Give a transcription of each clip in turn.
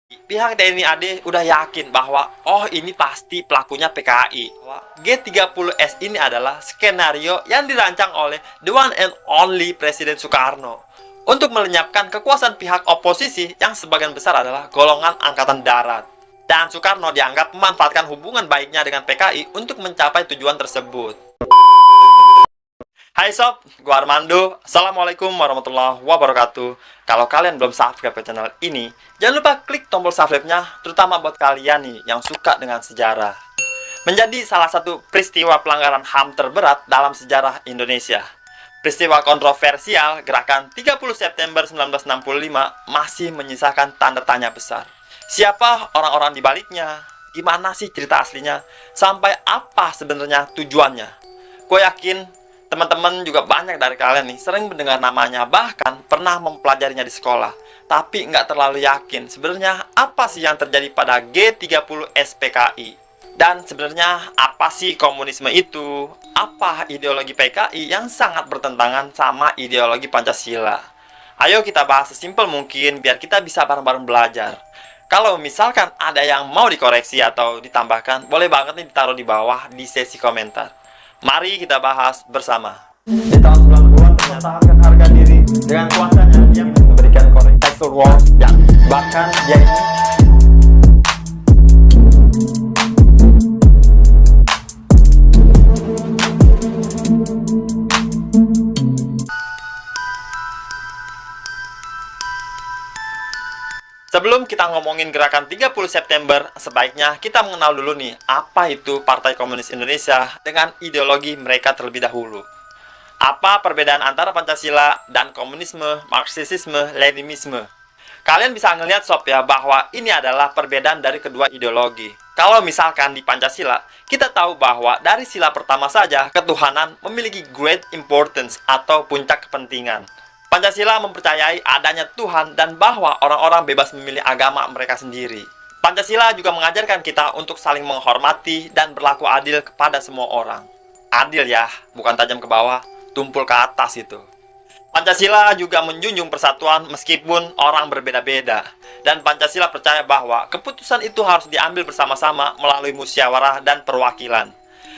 Pihak TNI AD udah yakin bahwa ini pasti pelakunya PKI. G30S ini adalah skenario yang dirancang oleh the one and only Presiden Soekarno untuk melenyapkan kekuasaan pihak oposisi yang sebagian besar adalah golongan angkatan darat. Dan Soekarno dianggap memanfaatkan hubungan baiknya dengan PKI untuk mencapai tujuan tersebut. Hai sob, gua Armando. Assalamualaikum warahmatullahi wabarakatuh. Kalau kalian belum subscribe ke channel ini, jangan lupa klik tombol subscribe-nya, terutama buat kalian nih yang suka dengan sejarah. Menjadi salah satu peristiwa pelanggaran HAM terberat dalam sejarah Indonesia. Peristiwa kontroversial gerakan 30 September 1965 masih menyisakan tanda tanya besar. Siapa orang-orang di baliknya? Gimana sih cerita aslinya? Sampai apa sebenarnya tujuannya? Gue yakin teman-teman juga banyak dari kalian nih sering mendengar namanya, bahkan pernah mempelajarinya di sekolah, tapi nggak terlalu yakin sebenarnya apa sih yang terjadi pada G30 SPKI. Dan sebenarnya apa sih komunisme itu? Apa ideologi PKI yang sangat bertentangan sama ideologi Pancasila? Ayo kita bahas sesimpel mungkin biar kita bisa bareng-bareng belajar. Kalau misalkan ada yang mau dikoreksi atau ditambahkan, boleh banget nih ditaruh di bawah di sesi komentar. Mari kita bahas bersama. Di tahun 90-an ternyata harga diri dengan kuasanya dia memberikan koreksi texture war yang bahkan dia ini Sebelum kita ngomongin gerakan 30 September, sebaiknya kita mengenal dulu nih, apa itu Partai Komunis Indonesia dengan ideologi mereka terlebih dahulu. Apa perbedaan antara Pancasila dan komunisme, Marxisme, Leninisme? Kalian bisa ngelihat sob ya, bahwa ini adalah perbedaan dari kedua ideologi. Kalau misalkan di Pancasila, kita tahu bahwa dari sila pertama saja, ketuhanan memiliki great importance atau puncak kepentingan. Pancasila mempercayai adanya Tuhan dan bahwa orang-orang bebas memilih agama mereka sendiri. Pancasila juga mengajarkan kita untuk saling menghormati dan berlaku adil kepada semua orang. Adil ya, bukan tajam ke bawah, tumpul ke atas itu. Pancasila juga menjunjung persatuan meskipun orang berbeda-beda. Dan Pancasila percaya bahwa keputusan itu harus diambil bersama-sama melalui musyawarah dan perwakilan.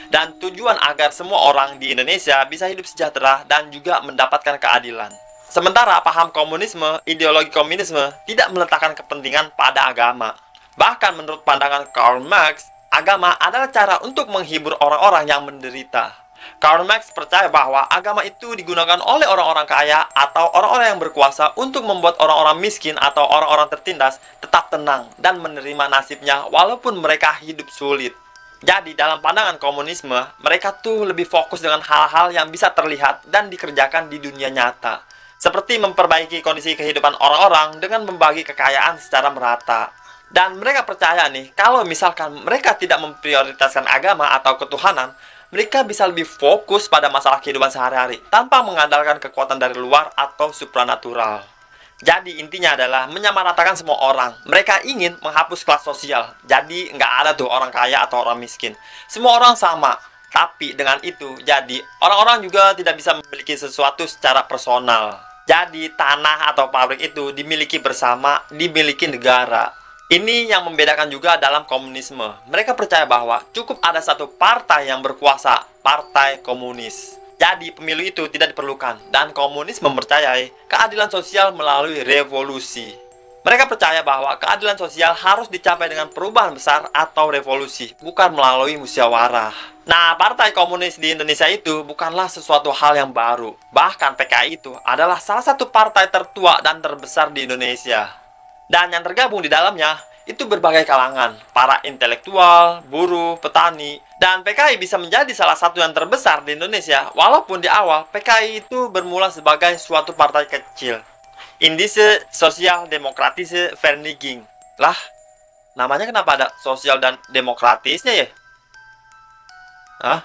Dan tujuan agar semua orang di Indonesia bisa hidup sejahtera dan juga mendapatkan keadilan. Sementara paham komunisme, ideologi komunisme tidak meletakkan kepentingan pada agama. Bahkan menurut pandangan Karl Marx, agama adalah cara untuk menghibur orang-orang yang menderita. Karl Marx percaya bahwa agama itu digunakan oleh orang-orang kaya atau orang-orang yang berkuasa untuk membuat orang-orang miskin atau orang-orang tertindas tetap tenang dan menerima nasibnya walaupun mereka hidup sulit. Jadi dalam pandangan komunisme, mereka tuh lebih fokus dengan hal-hal yang bisa terlihat dan dikerjakan di dunia nyata. Seperti memperbaiki kondisi kehidupan orang-orang dengan membagi kekayaan secara merata. Dan mereka percaya nih, kalau misalkan mereka tidak memprioritaskan agama atau ketuhanan, mereka bisa lebih fokus pada masalah kehidupan sehari-hari tanpa mengandalkan kekuatan dari luar atau supranatural. Jadi intinya adalah menyamaratakan semua orang. Mereka ingin menghapus kelas sosial. Jadi nggak ada tuh orang kaya atau orang miskin. Semua orang sama. Tapi dengan itu, jadi orang-orang juga tidak bisa memiliki sesuatu secara personal. Jadi tanah atau pabrik itu dimiliki bersama, dimiliki negara. Ini yang membedakan juga dalam komunisme. Mereka percaya bahwa cukup ada satu partai yang berkuasa, partai komunis. Jadi pemilu itu tidak diperlukan. Dan komunis mempercayai keadilan sosial melalui revolusi. Mereka percaya bahwa keadilan sosial harus dicapai dengan perubahan besar atau revolusi, bukan melalui musyawarah. Nah, Partai Komunis di Indonesia itu bukanlah sesuatu hal yang baru. Bahkan PKI itu adalah salah satu partai tertua dan terbesar di Indonesia. Dan yang tergabung di dalamnya itu berbagai kalangan, para intelektual, buruh, petani. Dan PKI bisa menjadi salah satu yang terbesar di Indonesia, walaupun di awal PKI itu bermula sebagai suatu partai kecil. Indische Sozial-Demokratische Vereniging. Lah, namanya kenapa ada sosial dan demokratisnya ya? Hah?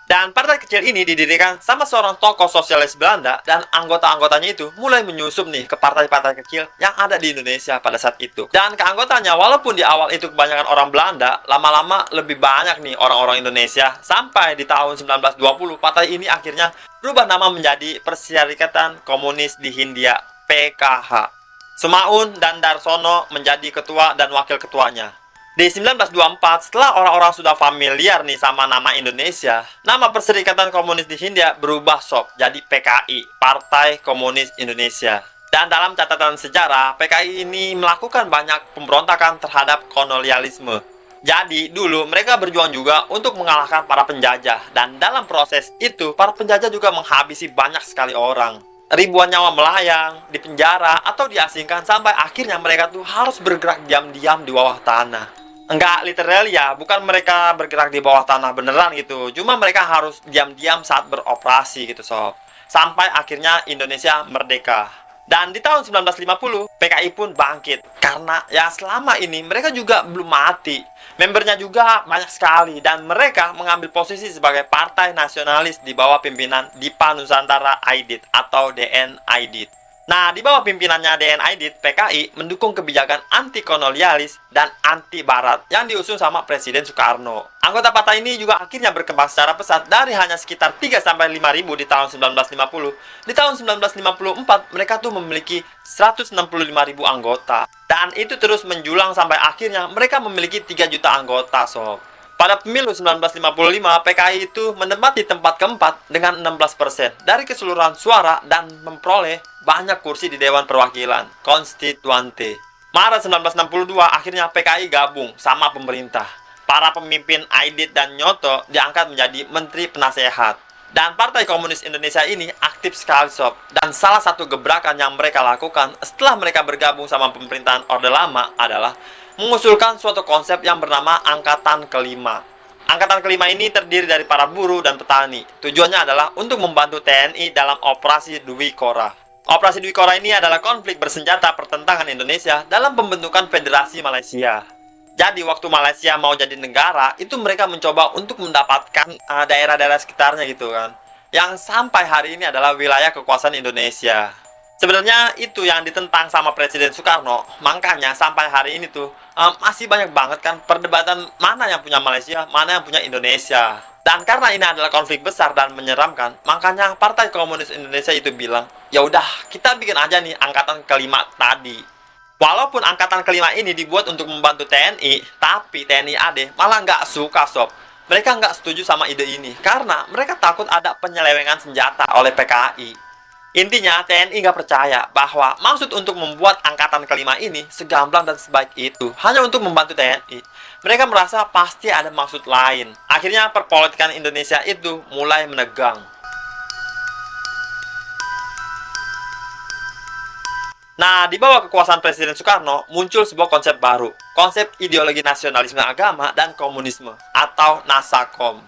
Dan partai kecil ini didirikan sama seorang tokoh sosialis Belanda dan anggota-anggotanya itu mulai menyusup nih ke partai-partai kecil yang ada di Indonesia pada saat itu. Dan keanggotanya walaupun di awal itu kebanyakan orang Belanda, lama-lama lebih banyak nih orang-orang Indonesia. Sampai di tahun 1920 partai ini akhirnya berubah nama menjadi Persyarikatan Komunis di Hindia, PKH. Sumaun dan Darsono menjadi ketua dan wakil ketuanya. Di 1924, setelah orang-orang sudah familiar nih sama nama Indonesia, nama Perserikatan Komunis di Hindia berubah sob jadi PKI, Partai Komunis Indonesia. Dan dalam catatan sejarah, PKI ini melakukan banyak pemberontakan terhadap kolonialisme. Jadi dulu mereka berjuang juga untuk mengalahkan para penjajah, dan dalam proses itu para penjajah juga menghabisi banyak sekali orang. Ribuan nyawa melayang, dipenjara, atau diasingkan sampai akhirnya mereka tuh harus bergerak diam-diam di bawah tanah. Enggak literal ya, bukan mereka bergerak di bawah tanah beneran gitu. Cuma mereka harus diam-diam saat beroperasi gitu sob. Sampai akhirnya Indonesia merdeka. Dan di tahun 1950, PKI pun bangkit. Karena ya selama ini mereka juga belum mati. Membernya juga banyak sekali. Dan mereka mengambil posisi sebagai partai nasionalis di bawah pimpinan Dipa Nusantara Aidit atau DN Aidit. Nah, di bawah pimpinannya DN Aidit, PKI mendukung kebijakan anti-kolonialis dan anti-barat yang diusung sama Presiden Soekarno. Anggota partai ini juga akhirnya berkembang secara pesat dari hanya sekitar 3-5 ribu di tahun 1950. Di tahun 1954, mereka tuh memiliki 165 ribu anggota. Dan itu terus menjulang sampai akhirnya mereka memiliki 3 juta anggota, sob. Pada pemilu 1955, PKI itu menempati tempat keempat dengan 16% dari keseluruhan suara dan memperoleh banyak kursi di Dewan Perwakilan Konstituante. Maret 1962, akhirnya PKI gabung sama pemerintah. Para pemimpin Aidit dan Nyoto diangkat menjadi Menteri Penasehat. Dan Partai Komunis Indonesia ini aktif sekali sob. Dan salah satu gebrakan yang mereka lakukan setelah mereka bergabung sama pemerintahan Orde Lama adalah mengusulkan suatu konsep yang bernama Angkatan Kelima. Angkatan Kelima ini terdiri dari para buruh dan petani. Tujuannya adalah untuk membantu TNI dalam Operasi Dwi Korah. Operasi Dwi Korah ini adalah konflik bersenjata pertentangan Indonesia dalam pembentukan Federasi Malaysia. Jadi waktu Malaysia mau jadi negara, itu mereka mencoba untuk mendapatkan daerah-daerah sekitarnya gitu kan. Yang sampai hari ini adalah wilayah kekuasaan Indonesia. Sebenarnya itu yang ditentang sama Presiden Soekarno. Makanya sampai hari ini tuh masih banyak banget kan perdebatan mana yang punya Malaysia, mana yang punya Indonesia. Dan karena ini adalah konflik besar dan menyeramkan, makanya Partai Komunis Indonesia itu bilang, ya udah kita bikin aja nih angkatan kelima tadi. Walaupun angkatan kelima ini dibuat untuk membantu TNI, tapi TNI AD malah nggak suka sob. Mereka nggak setuju sama ide ini karena mereka takut ada penyelewengan senjata oleh PKI. Intinya TNI nggak percaya bahwa maksud untuk membuat angkatan kelima ini segamblang dan sebaik itu hanya untuk membantu TNI. Mereka merasa pasti ada maksud lain. Akhirnya perpolitikan Indonesia itu mulai menegang. Nah, di bawah kekuasaan Presiden Soekarno muncul sebuah konsep baru, konsep ideologi nasionalisme agama dan komunisme atau Nasakom.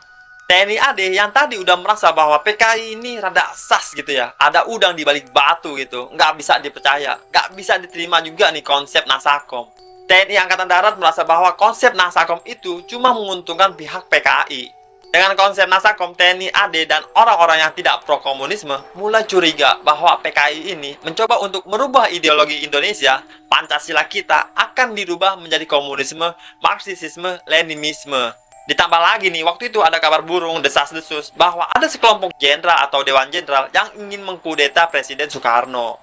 TNI AD yang tadi udah merasa bahwa PKI ini rada sas gitu ya, ada udang di balik batu gitu, nggak bisa dipercaya, nggak bisa diterima juga nih konsep Nasakom. TNI Angkatan Darat merasa bahwa konsep Nasakom itu cuma menguntungkan pihak PKI. Dengan konsep Nasakom, TNI AD dan orang-orang yang tidak pro-komunisme mulai curiga bahwa PKI ini mencoba untuk merubah ideologi Indonesia, Pancasila kita akan dirubah menjadi komunisme, Marxisme, Leninisme. Ditambah lagi nih, waktu itu ada kabar burung desas-desus bahwa ada sekelompok jenderal atau dewan jenderal yang ingin mengkudeta Presiden Soekarno.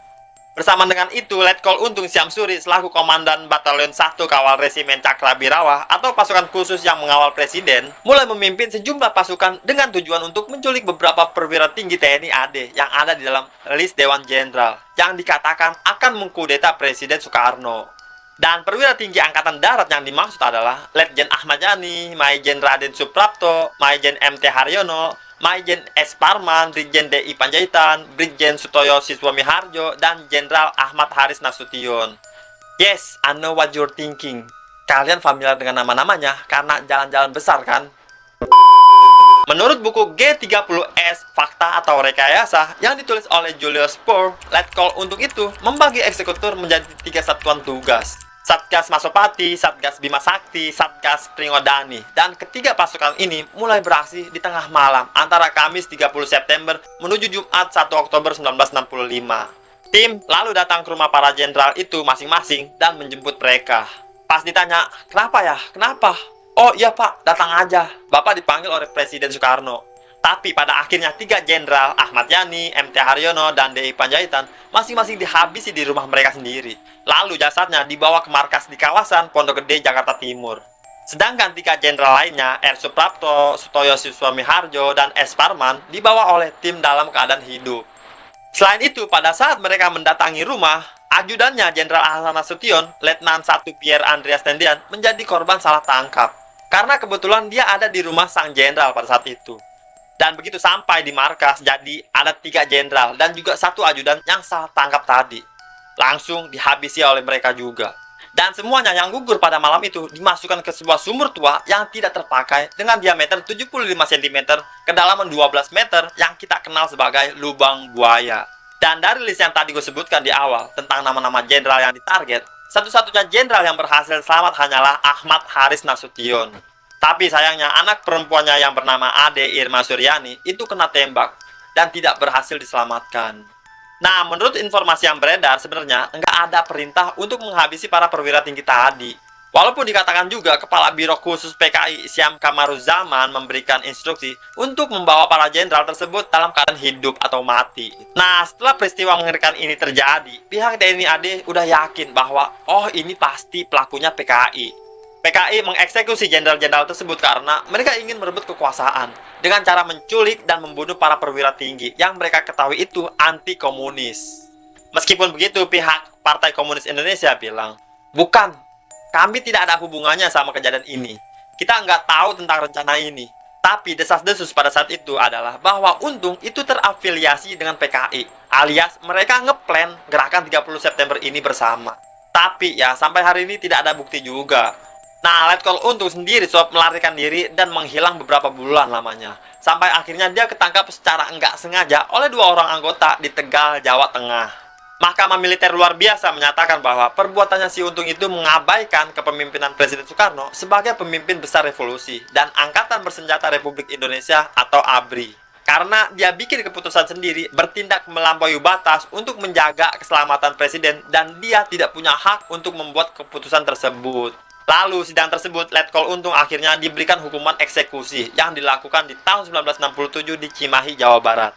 Bersama dengan itu, Letkol Untung Syamsuri selaku Komandan Batalion 1 Kawal Resimen Cakrabirawah atau pasukan khusus yang mengawal Presiden, mulai memimpin sejumlah pasukan dengan tujuan untuk menculik beberapa perwira tinggi TNI AD yang ada di dalam list Dewan Jenderal yang dikatakan akan mengkudeta Presiden Soekarno. Dan perwira tinggi Angkatan Darat yang dimaksud adalah Letjen Ahmad Yani, Maijen Raden Suprapto, Maijen MT Haryono, Maijen S. Parman, Brigjen D.I. Panjaitan, Brigjen Sutoyo Siswamiharjo, dan Jenderal Ahmad Haris Nasution. Yes, I know what you're thinking. Kalian familiar dengan nama-namanya karena jalan-jalan besar kan? Menurut buku G30S, Fakta atau Rekayasa, yang ditulis oleh Julius Spohr, Letkol untuk itu membagi eksekutor menjadi 3 satuan tugas. Satgas Masopati, Satgas Bima Sakti, Satgas Pringodani. Dan ketiga pasukan ini mulai beraksi di tengah malam antara Kamis 30 September menuju Jumat 1 Oktober 1965. Tim lalu datang ke rumah para jenderal itu masing-masing dan menjemput mereka. Pas ditanya, kenapa ya? Kenapa? Oh iya pak, datang aja. Bapak dipanggil oleh Presiden Soekarno. Tapi pada akhirnya 3 jenderal, Ahmad Yani, MT Haryono, dan DI Panjaitan, masing-masing dihabisi di rumah mereka sendiri. Lalu jasadnya dibawa ke markas di kawasan Pondok Gede, Jakarta Timur. Sedangkan 3 jenderal lainnya, R. Suprapto, Sutoyo Suswamiharjo, dan S. Parman, dibawa oleh tim dalam keadaan hidup. Selain itu, pada saat mereka mendatangi rumah, ajudannya Jenderal Ahmad Nasution, Letnan 1 Pierre Andreas Tendian, menjadi korban salah tangkap. Karena kebetulan dia ada di rumah sang jenderal pada saat itu. Dan begitu sampai di markas, jadi ada 3 jenderal dan juga 1 ajudan yang salah tangkap tadi. Langsung dihabisi oleh mereka juga. Dan semuanya yang gugur pada malam itu dimasukkan ke sebuah sumur tua yang tidak terpakai dengan diameter 75 cm, kedalaman 12 meter yang kita kenal sebagai lubang buaya. Dan dari list yang tadi gue sebutkan di awal tentang nama-nama jenderal yang ditarget, satu-satunya jenderal yang berhasil selamat hanyalah Ahmad Haris Nasution. Tapi sayangnya anak perempuannya yang bernama Ade Irma Suryani itu kena tembak dan tidak berhasil diselamatkan. Nah, menurut informasi yang beredar sebenarnya nggak ada perintah untuk menghabisi para perwira tinggi tadi. Walaupun dikatakan juga Kepala Biro Khusus PKI Syam Kamaruzaman memberikan instruksi untuk membawa para jenderal tersebut dalam keadaan hidup atau mati. Nah, setelah peristiwa mengerikan ini terjadi, pihak TNI AD udah yakin bahwa ini pasti pelakunya PKI. PKI mengeksekusi jenderal-jenderal tersebut karena mereka ingin merebut kekuasaan dengan cara menculik dan membunuh para perwira tinggi yang mereka ketahui itu anti-komunis. Meskipun begitu, pihak Partai Komunis Indonesia bilang, bukan, kami tidak ada hubungannya sama kejadian ini. Kita nggak tahu tentang rencana ini. Tapi desas-desus pada saat itu adalah bahwa Untung itu terafiliasi dengan PKI, alias mereka ngeplan gerakan 30 September ini bersama. Tapi ya sampai hari ini tidak ada bukti juga. Nah, Letkol Untung sendiri melarikan diri dan menghilang beberapa bulan lamanya. Sampai akhirnya dia ketangkap secara enggak sengaja oleh 2 orang anggota di Tegal, Jawa Tengah. Mahkamah Militer Luar Biasa menyatakan bahwa perbuatannya si Untung itu mengabaikan kepemimpinan Presiden Soekarno sebagai pemimpin besar revolusi dan Angkatan Bersenjata Republik Indonesia atau ABRI. Karena dia bikin keputusan sendiri, bertindak melampaui batas untuk menjaga keselamatan Presiden dan dia tidak punya hak untuk membuat keputusan tersebut. Lalu sidang tersebut, Letkol Untung akhirnya diberikan hukuman eksekusi yang dilakukan di tahun 1967 di Cimahi, Jawa Barat.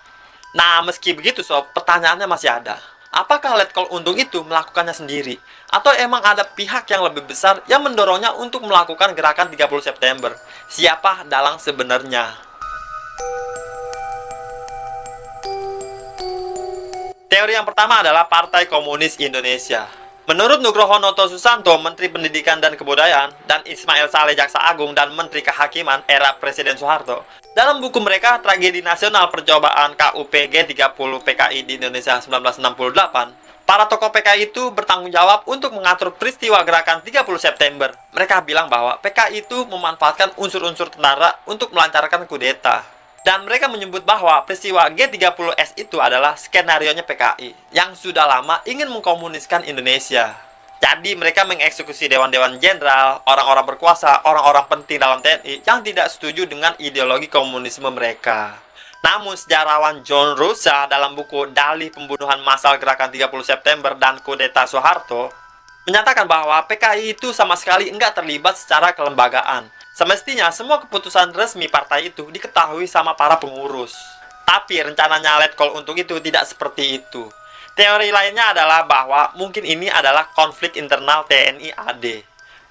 Nah, meski begitu sob, pertanyaannya masih ada. Apakah Letkol Untung itu melakukannya sendiri? Atau emang ada pihak yang lebih besar yang mendorongnya untuk melakukan gerakan 30 September? Siapa dalang sebenarnya? Teori yang pertama adalah Partai Komunis Indonesia. Menurut Nugroho Noto Susanto, Menteri Pendidikan dan Kebudayaan, dan Ismail Saleh Jaksa Agung dan Menteri Kehakiman era Presiden Soeharto, dalam buku mereka Tragedi Nasional Percobaan KUP G30 PKI di Indonesia 1968, para tokoh PKI itu bertanggung jawab untuk mengatur peristiwa gerakan 30 September. Mereka bilang bahwa PKI itu memanfaatkan unsur-unsur tentara untuk melancarkan kudeta. Dan mereka menyebut bahwa peristiwa G30S itu adalah skenarionya PKI yang sudah lama ingin mengkomuniskan Indonesia. Jadi mereka mengeksekusi dewan-dewan jenderal, orang-orang berkuasa, orang-orang penting dalam TNI yang tidak setuju dengan ideologi komunisme mereka. Namun sejarawan John Rusa dalam buku Dalih Pembunuhan Massal Gerakan 30 September dan Kudeta Soeharto menyatakan bahwa PKI itu sama sekali enggak terlibat secara kelembagaan. Semestinya semua keputusan resmi partai itu diketahui sama para pengurus. Tapi rencananya Letkol Untung itu tidak seperti itu. Teori lainnya adalah bahwa mungkin ini adalah konflik internal TNI AD.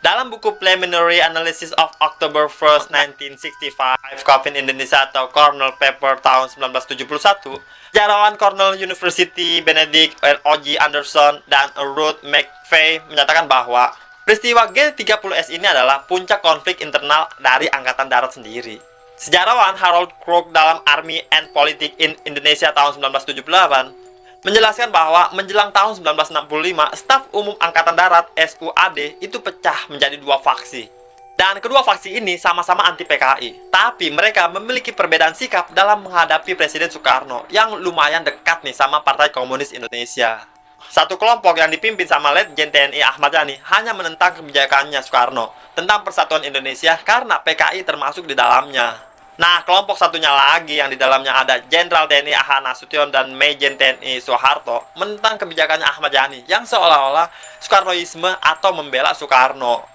Dalam buku Preliminary Analysis of October 1st, 1965, Coffin Indonesia atau Cornell Paper tahun 1971, sejarawan Cornell University Benedict O.G. Anderson dan Ruth McFay menyatakan bahwa peristiwa G30S ini adalah puncak konflik internal dari Angkatan Darat sendiri. Sejarawan Harold Crook dalam Army and Politics in Indonesia tahun 1978 menjelaskan bahwa menjelang tahun 1965, Staf Umum Angkatan Darat SUAD itu pecah menjadi 2 faksi. Dan kedua faksi ini sama-sama anti PKI. Tapi mereka memiliki perbedaan sikap dalam menghadapi Presiden Soekarno yang lumayan dekat nih sama Partai Komunis Indonesia. Satu kelompok yang dipimpin sama Letjen TNI Ahmad Yani hanya menentang kebijakannya Soekarno tentang persatuan Indonesia karena PKI termasuk di dalamnya. Nah, kelompok satunya lagi yang di dalamnya ada Jenderal TNI Ahmad Nasution dan Majen TNI Soeharto menentang kebijakannya Ahmad Yani yang seolah-olah Soekarnoisme atau membela Soekarno.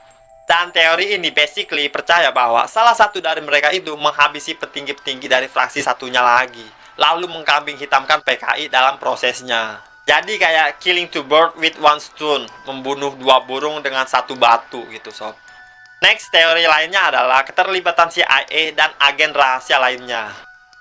Dan teori ini basically percaya bahwa salah satu dari mereka itu menghabisi petinggi-petinggi dari fraksi satunya lagi, lalu mengkambing hitamkan PKI dalam prosesnya. Jadi kayak killing two birds with one stone, membunuh dua burung dengan satu batu gitu sob. Next, teori lainnya adalah keterlibatan CIA dan agen rahasia lainnya.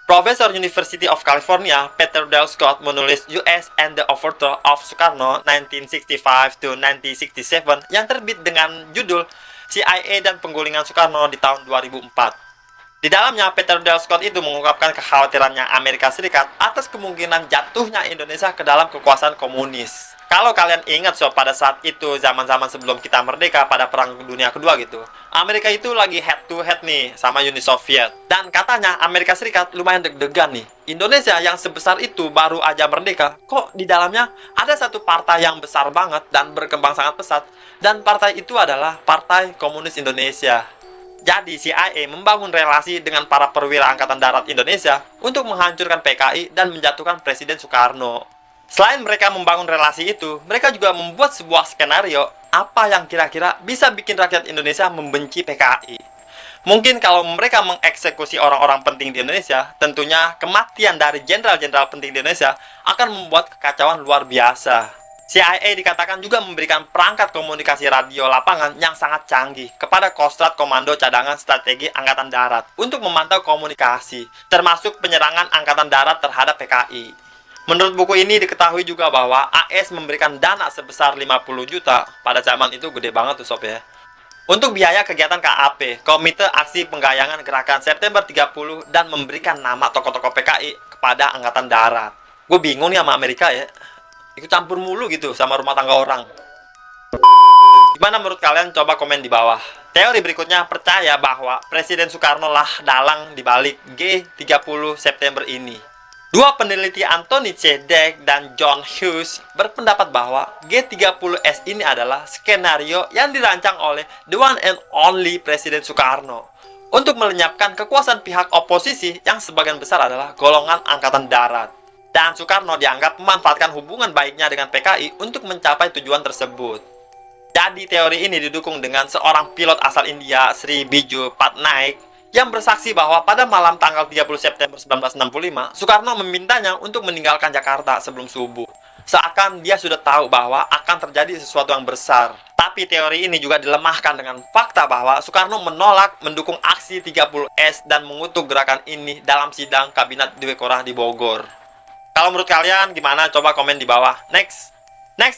Profesor University of California, Peter Dale Scott menulis US and the Overthrow of Sukarno 1965 to 1967 yang terbit dengan judul CIA dan Penggulingan Sukarno di tahun 2004. Di dalamnya, Peter Dale Scott itu mengungkapkan kekhawatirannya Amerika Serikat atas kemungkinan jatuhnya Indonesia ke dalam kekuasaan komunis. Kalau kalian ingat sob, pada saat itu zaman-zaman sebelum kita merdeka pada Perang Dunia Kedua gitu, Amerika itu lagi head to head nih sama Uni Soviet. Dan katanya Amerika Serikat lumayan deg-degan nih. Indonesia yang sebesar itu baru aja merdeka, kok di dalamnya ada satu partai yang besar banget dan berkembang sangat pesat. Dan partai itu adalah Partai Komunis Indonesia. Jadi CIA membangun relasi dengan para perwira Angkatan Darat Indonesia untuk menghancurkan PKI dan menjatuhkan Presiden Soekarno. Selain mereka membangun relasi itu, mereka juga membuat sebuah skenario apa yang kira-kira bisa bikin rakyat Indonesia membenci PKI. Mungkin kalau mereka mengeksekusi orang-orang penting di Indonesia, tentunya kematian dari jenderal-jenderal penting di Indonesia akan membuat kekacauan luar biasa. CIA dikatakan juga memberikan perangkat komunikasi radio lapangan yang sangat canggih kepada Kostrad Komando Cadangan Strategi Angkatan Darat untuk memantau komunikasi, termasuk penyerangan Angkatan Darat terhadap PKI. Menurut buku ini diketahui juga bahwa AS memberikan dana sebesar 50 juta, pada zaman itu gede banget tuh sob ya, untuk biaya kegiatan KAP, Komite Aksi Penggayangan Gerakan September 30, dan memberikan nama tokoh-tokoh PKI kepada Angkatan Darat. Gue bingung nih sama Amerika ya, ikut campur mulu gitu sama rumah tangga orang. Gimana menurut kalian? Coba komen di bawah. Teori berikutnya percaya bahwa Presiden Soekarno lah dalang dibalik G30 September ini. Dua peneliti Anthony C. Deck dan John Hughes berpendapat bahwa G30S ini adalah skenario yang dirancang oleh the one and only Presiden Soekarno untuk melenyapkan kekuasaan pihak oposisi yang sebagian besar adalah golongan Angkatan Darat. Dan Soekarno dianggap memanfaatkan hubungan baiknya dengan PKI untuk mencapai tujuan tersebut. Jadi teori ini didukung dengan seorang pilot asal India, Sri Biju Patnaik, yang bersaksi bahwa pada malam tanggal 30 September 1965, Soekarno memintanya untuk meninggalkan Jakarta sebelum subuh. Seakan dia sudah tahu bahwa akan terjadi sesuatu yang besar. Tapi teori ini juga dilemahkan dengan fakta bahwa Soekarno menolak mendukung aksi 30S dan mengutuk gerakan ini dalam sidang Kabinet Dwikora di Bogor. Kalau menurut kalian gimana? Coba komen di bawah. Next,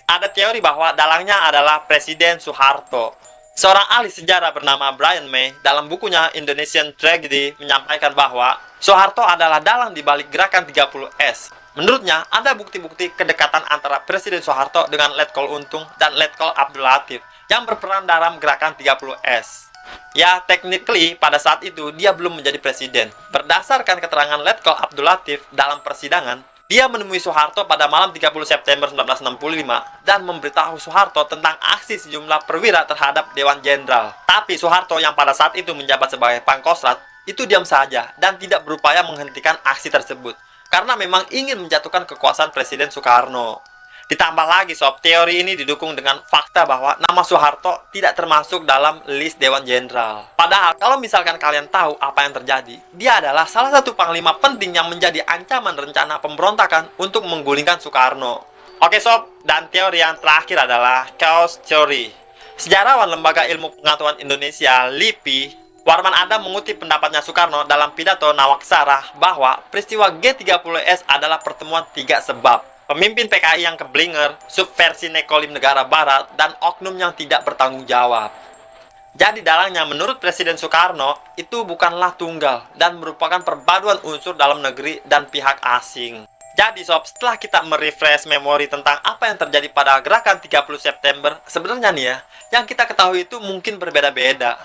ada teori bahwa dalangnya adalah Presiden Soeharto. Seorang ahli sejarah bernama Brian May dalam bukunya Indonesian Tragedy menyampaikan bahwa Soeharto adalah dalang di balik gerakan 30S. Menurutnya, ada bukti-bukti kedekatan antara Presiden Soeharto dengan Letkol Untung dan Letkol Abdul Latif yang berperan dalam gerakan 30S. Ya, technically pada saat itu dia belum menjadi presiden. Berdasarkan keterangan Letkol Abdul Latif dalam persidangan, dia menemui Soeharto pada malam 30 September 1965 dan memberitahu Soeharto tentang aksi sejumlah perwira terhadap Dewan Jenderal. Tapi Soeharto yang pada saat itu menjabat sebagai Pangkostrat itu diam saja dan tidak berupaya menghentikan aksi tersebut karena memang ingin menjatuhkan kekuasaan Presiden Soekarno. Ditambah lagi sob, teori ini didukung dengan fakta bahwa nama Soeharto tidak termasuk dalam list Dewan Jenderal. Padahal kalau misalkan kalian tahu apa yang terjadi, dia adalah salah satu panglima penting yang menjadi ancaman rencana pemberontakan untuk menggulingkan Soekarno. Oke sob, dan teori yang terakhir adalah Chaos Theory. Sejarawan Lembaga Ilmu Pengetahuan Indonesia, LIPI, Warman Adam mengutip pendapatnya Soekarno dalam pidato Nawaksara bahwa peristiwa G30S adalah pertemuan tiga sebab. Pemimpin PKI yang keblinger, subversi nekolim negara barat, dan oknum yang tidak bertanggung jawab. Jadi dalangnya menurut Presiden Soekarno itu bukanlah tunggal dan merupakan perpaduan unsur dalam negeri dan pihak asing. Jadi sob, setelah kita merefresh memori tentang apa yang terjadi pada gerakan 30 September, sebenarnya nih ya, yang kita ketahui itu mungkin berbeda-beda.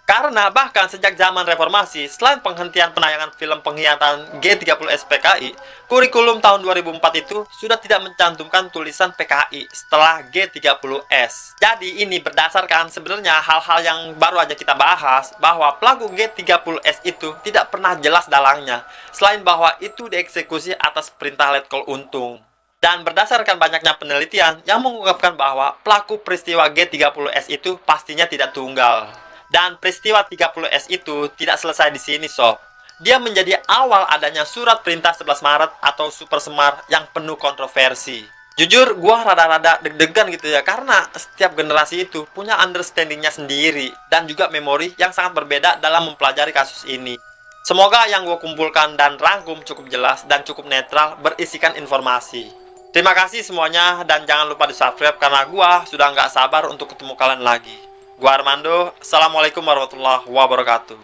Karena bahkan sejak zaman reformasi, selain penghentian penayangan film pengkhianatan G30S PKI, kurikulum tahun 2004 itu sudah tidak mencantumkan tulisan PKI setelah G30S. Jadi ini berdasarkan sebenarnya hal-hal yang baru aja kita bahas, bahwa pelaku G30S itu tidak pernah jelas dalangnya, selain bahwa itu dieksekusi atas perintah Letkol Untung. Dan berdasarkan banyaknya penelitian yang mengungkapkan bahwa pelaku peristiwa G30S itu pastinya tidak tunggal. Dan peristiwa 30S itu tidak selesai di sini, sob. Dia menjadi awal adanya surat perintah 11 Maret atau Super Semar yang penuh kontroversi. Jujur, gua rada-rada deg-degan gitu ya, karena setiap generasi itu punya understandingnya sendiri dan juga memori yang sangat berbeda dalam mempelajari kasus ini. Semoga yang gue kumpulkan dan rangkum cukup jelas dan cukup netral, berisikan informasi. Terima kasih semuanya, dan jangan lupa di subscribe karena gua sudah nggak sabar untuk ketemu kalian lagi. Gua Armando, Assalamualaikum warahmatullahi wabarakatuh.